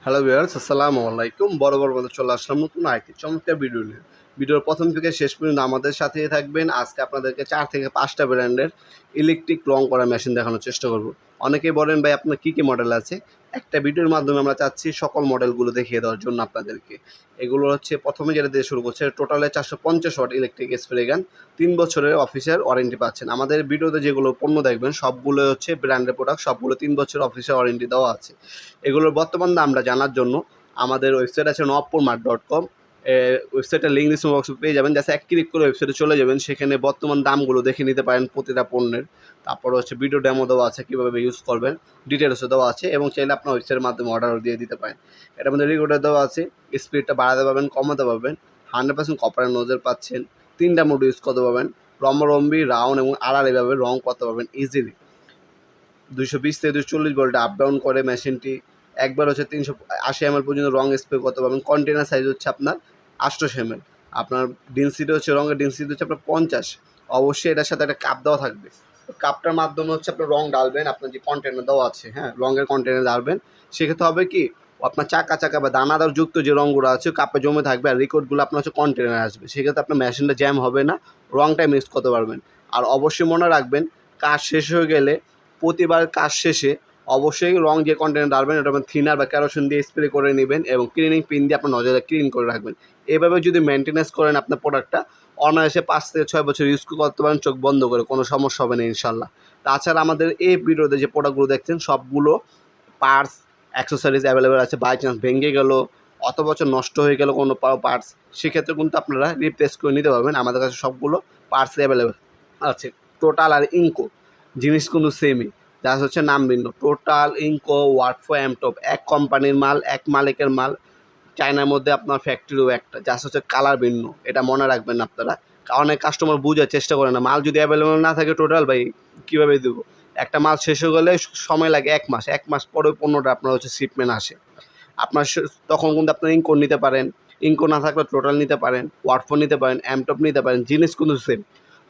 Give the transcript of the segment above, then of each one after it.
Hello viewers, আসসালামু আলাইকুম। বরাবর মতো চলে আসলাম নতুন আরেকটি চমৎকার ভিডিও নিয়ে। ভিডিওর প্রথম থেকে শেষ পর্যন্ত আমাদের সাথেই থাকবেন। আজকে আপনাদেরকে 4 থেকে 5টা ব্র্যান্ডের ইলেকট্রিক রং করা মেশিন দেখানোর চেষ্টা করব। অনেকেই বলেন ভাই আপনার কী কী মডেল আছে? একটা ভিডিওর মাধ্যমে আমরা চাচ্ছি সকল মডেলগুলো দেখিয়ে দেওয়ার জন্য আপনাদেরকে। এগুলো হচ্ছে প্রথমে যেটা দিয়ে শুরু করছে, টোটালে 450 ওয়াট ইলেকট্রিক স্প্রে গান, 3 বছরের অফিসিয়াল ওয়ারেন্টি পাচ্ছেন। আমাদের ভিডিওতে যেগুলো পণ্য দেখবেন সবগুলো হচ্ছে ব্র্যান্ডের প্রোডাক্ট, সবগুলো 3 বছরের অফিসিয়াল ওয়ারেন্টি দেওয়া আছে। এগুলোর বর্তমান দামটা জানার জন্য আমাদের ওয়েবসাইট আছে nopurmart.com। ওয়েবসাইটের লিঙ্ক ডিসক্রিপশন বক্সে পেয়ে যাবেন। জাস্ট এক ক্লিক করে ওয়েবসাইটে চলে যাবেন, সেখানে বর্তমান দামগুলো দেখে নিতে পারেন প্রতিটা পণ্যের। তারপর হচ্ছে ভিডিও ডেমো দেওয়া আছে, কীভাবে ইউজ করবেন ডিটেলসও দেওয়া আছে, এবং চাইলে আপনার ওয়েবসাইটের মাধ্যমে অর্ডার দিয়ে দিতে পারেন। এটার মধ্যে রেগুলেটর দেওয়া আছে, স্পিডটা বাড়াতে পারবেন, কমাতে পারবেন। 100% কপারের নোজেল পাচ্ছেন, 3টা মোড ইউজ করতে পারবেন, লম্বালম্বি, রাউন্ড এবং আড়াল এভাবে রং করতে পারবেন ইজিলি। 220 থেকে 240 ভোল্টে আপ ডাউন করে মেশিনটি। একবার হচ্ছে 380 ml পর্যন্ত রং স্প্রে করতে পারবেন। কন্টেনার সাইজ হচ্ছে আপনার 800 ml। আপনার ডেনসিটি হচ্ছে, রঙের ডেনসিটি হচ্ছে আপনার 50। অবশ্যই এটার সাথে একটা কাপ দেওয়া থাকবে। কাপটার মাধ্যমে হচ্ছে আপনার রং ডালবেন, আপনার যে কন্টেনার দেওয়া আছে, হ্যাঁ, রঙের কন্টেনার ডালবেন। সেক্ষেত্রে হবে কি, আপনার চাকা চাকা বা দানাদার যুক্ত যে রঙগুলো আছে কাপে জমে থাকবে, আর রিকোডগুলো আপনার হচ্ছে কন্টেনারে আসবে। সেক্ষেত্রে আপনার মেশিনটা জ্যাম হবে না, রংটাই মিক্স করতে পারবেন। আর অবশ্যই মনে রাখবেন, কাজ শেষ হয়ে গেলে, প্রতিবার কাজ শেষে অবশ্যই রং যে কন্টেনার ডালবেন ওটা থিনার বা কেরোসিন দিয়ে স্প্রে করে নেবেন, এবং ক্লিনিং পিন দিয়ে আপনার নজরে ক্লিন করে রাখবেন। এভাবে যদি মেনটেন্যান্স করেন আপনার প্রোডাক্টটা, অনায়াসে 5 থেকে 6 বছর ইউজ করতে পারেন চোখ বন্ধ করে, কোনো সমস্যা হবে না ইনশাল্লাহ। তাছাড়া আমাদের এই ভিডিওতে যে প্রোডাক্টগুলো দেখছেন সবগুলো পার্টস, অ্যাক্সেসরিজ অ্যাভেলেবেল আছে। বাই চান্স ভেঙে গেল, অত বছর নষ্ট হয়ে গেল কোনো পার্টস, সেক্ষেত্রে কিন্তু আপনারা রিপ্লেস করে নিতে পারবেন। আমাদের কাছে সবগুলো পার্টস অ্যাভেলেবেল আছে। টোটাল আর ইনকো জিনিস কিন্তু সেমই, জাস্ট হচ্ছে নাম ভিন্ন। টোটাল, ইনকো, ওয়াটফো, এমটপ এক কোম্পানির মাল, এক মালিকের মাল। চায়নার মধ্যে আপনার ফ্যাক্টরিও একটা, জাস্ট হচ্ছে কালার ভিন্ন। এটা মনে রাখবেন আপনারা। অনেক কাস্টমার বোঝার চেষ্টা করে না, মাল যদি অ্যাভেলেবেল না থাকে টোটাল ভাই কীভাবে দেবো? একটা মাল শেষ হয়ে গেলে সময় লাগে 1 মাস, 1 মাস পরে পণ্যটা আপনার হচ্ছে শিপমেন্ট আসে। আপনার তখন কিন্তু আপনার ইনকো নিতে পারেন, ইনকো না থাকলে টোটাল নিতে পারেন, ওয়াটফো নিতে পারেন, এমটপ নিতে পারেন, জিনিস কিন্তু সেম।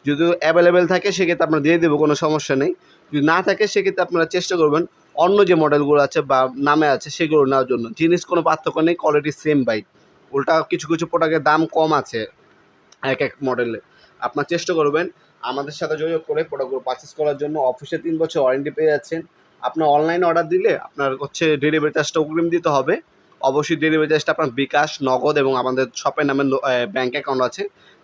যদি অ্যাভেলেবেল থাকে সেক্ষেত্রে আপনার দিয়ে দেবো, কোনো সমস্যা নেই। যদি না থাকে সেক্ষেত্রে আপনারা চেষ্টা করবেন অন্য যে মডেলগুলো আছে বা নামে আছে সেগুলো নেওয়ার জন্য। জিনিস কোনো পার্থক্য নেই, কোয়ালিটি সেম ভাই। উল্টা কিছু কিছু প্রোডাক্টের দাম কম আছে এক এক মডেলে। আপনার চেষ্টা করবেন আমাদের সাথে যোগাযোগ করে প্রোডাক্টগুলো পারচেস করার জন্য। অফিসে 3 বছর ওয়ারেন্টি পেয়ে যাচ্ছেন। আপনার অনলাইনে অর্ডার দিলে আপনার হচ্ছে ডেলিভারি চার্জটা অগ্রিম দিতে হবে। অবশ্যই ডেলিভারি চার্জটা আপনার বিকাশ, নগদ এবং আমাদের শপের নামে ব্যাঙ্ক অ্যাকাউন্ট আছে।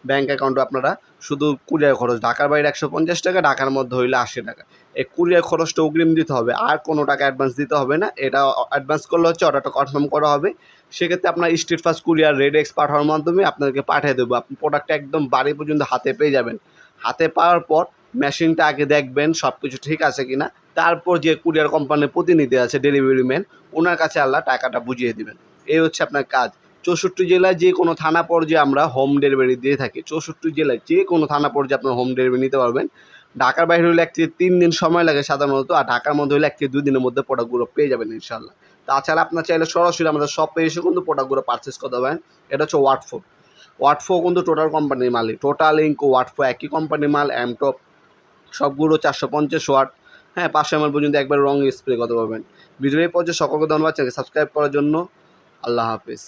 ব্যাঙ্ক অ্যাকাউন্টে আপনারা শুধু কুরিয়ার খরচ, ঢাকার বাইরে 150 টাকা, ঢাকার মধ্যে হইলে 80 টাকা। এই কুরিয়ার খরচটা অগ্রিম দিতে হবে, আর কোনো টাকা অ্যাডভান্স দিতে হবে না। এটা অ্যাডভান্স করলে হচ্ছে অর্ডারটা কনফার্ম করা হবে। সেক্ষেত্রে আপনার স্ট্রিট ফাস্ট কুরিয়ার, রেডেক্স পাঠানোর মাধ্যমে আপনাদেরকে পাঠিয়ে দেবো। আপনি প্রোডাক্টটা একদম বাড়ি পর্যন্ত হাতে পেয়ে যাবেন। হাতে পাওয়ার পর মেশিনটা আগে দেখবেন সব কিছু ঠিক আছে কি না। তারপর যে কুরিয়ার কোম্পানির প্রতিনিধি আছে, ডেলিভারি ম্যান, ওনার কাছে আল্লাহ টাকাটা বুঝিয়ে দেবেন। এই হচ্ছে আপনার কাজ। 64 জেলায় যে কোনো থানা পর্যায়ে আমরা হোম ডেলিভারি দিয়ে থাকি। 64 জেলায় যে কোনো থানা পর্যায়ে আপনার হোম ডেলিভারি নিতে পারবেন। ঢাকার বাইরে হলে 1 থেকে 3 দিন সময় লাগে সাধারণত, আর ঢাকার মধ্যে হলে 1 থেকে 2 দিনের মধ্যে প্রোডাক্টগুলো পেয়ে যাবেন ইনশাল্লাহ। তাছাড়া আপনার চাইলে সরাসরি আমাদের শপে এসে কিন্তু প্রোডাক্টগুলো পারচেস করতে পারেন। এটা হচ্ছে ওয়াটফো। ওয়াটফো কিন্তু টোটাল কোম্পানির মালিক। টোটাল, ইনকো, ওয়াটফো একই কোম্পানির মাল। এমটপ সবগুলো 450 ওয়াট, হ্যাঁ, 500 ml পর্যন্ত একবার রং স্প্রে করতে পারবেন। ভিডিও এই পর্যায়ে সকলকে ধন্যবাদ। চ্যানেলকে সাবস্ক্রাইব করার জন্য। আল্লাহ হাফেজ।